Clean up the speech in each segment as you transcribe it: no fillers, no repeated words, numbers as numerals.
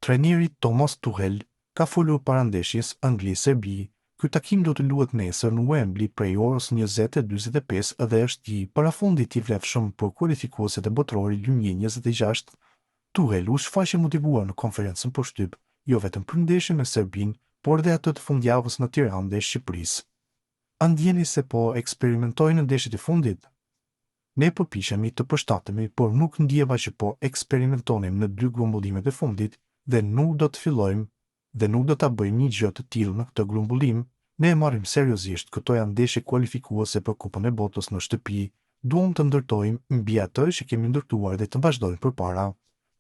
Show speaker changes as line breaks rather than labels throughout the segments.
Trajneri Thomas Tuchel ka folur para ndeshjes Angli-Serbi. Ky takim do të luhet nesër në Wembley prej orës 20:45 dhe është i parafundit i vlefshëm për kualifikuesit e botrorit 2026. Tuchel u shfaqe motivuar në konferencën poshtyp, jo vetëm për ndeshjen me Serbinë, por dhe atë të fundjavës në Tiranë dhe Shqipërisë. A ndjeni se po eksperimentojnë në ndeshjet e fundit? Ne përpiqemi të përshtatemi, por nuk ndjeva që po eksperimentonim në 2 grumbullimet e fundit dhe nuk do të fillojmë dhe nuk do ta bëjmë një gjë të tillë në këtë grumbullim. Ne e marrim seriozisht këto janë ndeshje kualifikuese për Kupën e Botës në shtëpi. Duam të ndërtojmë mbi atë që kemi ndërtuar dhe të vazhdojmë përpara.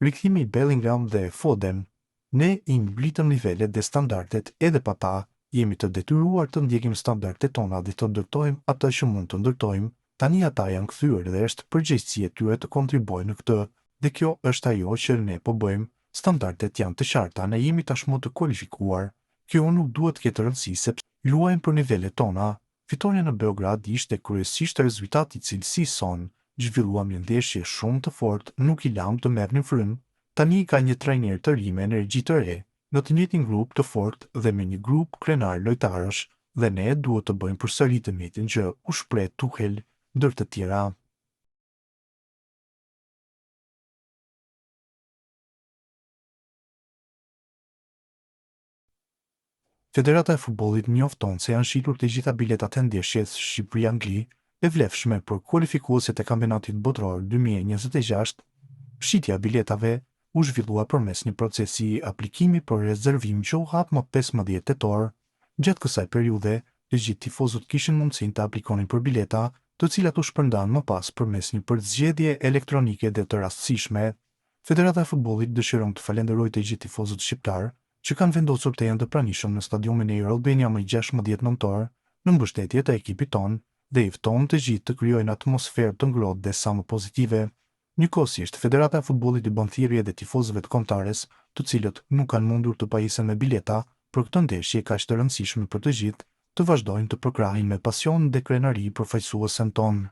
Rikthimi i Bellingham dhe Foden. Ne i ngritëm nivelet dhe standardet edhe pa ta. Jemi të detyruar të ndjekim standardet tona dhe të ndërtojmë atë që mund të ndërtojmë. Tani ata janë kthyer dhe është përgjegjësia e tyre të kontribuojnë në këtë, dhe kjo është ajo që ne po bëjmë. Standardet janë të qarta, ne jemi tashmë të kualifikuar. Kjo nuk duhet të ketë rëndësi sepse luajmë për nivelet tona. Fitoria në Beograd ishte kryesisht rezultati i cilësisë sonë. Zhvilluam një ndeshje shumë të fortë, nuk i lam të merrnin frymë. Tani ka një trajner të ri me energji të re, në të njëjtin grup të fortë dhe me një grup krenar lojtarësh, dhe ne duhet të bëjmë përsëri të njëjtin gjë, u shpreh Tuchel, ndër të tjera. Federata e futbollit njofton se janë shitur të gjitha biletat e ndeshjes Shqipëri-Angli e vlefshme për kualifikuesit e kampionatit botror 2026. Shitja e biletave u zhvillua përmes një procesi aplikimi për rezervim që u hap më 15 tetor. Gjatë kësaj periudhe, të gjithë tifozët kishin mundësinë të aplikonin për bileta, të cilat u shpërndan më pas përmes një përzgjedhje elektronike dhe të rastësishme. Federata e futbollit dëshiron të falenderojë të gjithë tifozët shqiptar që kanë vendosur të jenë të pranishëm në stadiumin e Air Albania më 16 nëntor, në mbështetje të ekipit ton, dhe i fton të gjithë të krijojnë atmosferë të ngrohtë dhe sa më pozitive. Njëkohësisht, Federata e futbollit i bën thirrje edhe tifozëve të kombëtares, të cilët nuk kanë mundur të pajisen me bileta për këtë ndeshje kaq të rëndësishme për të gjithë, të vazhdojnë të përkrahin me pasion dhe krenari përfaqësuesen tonë.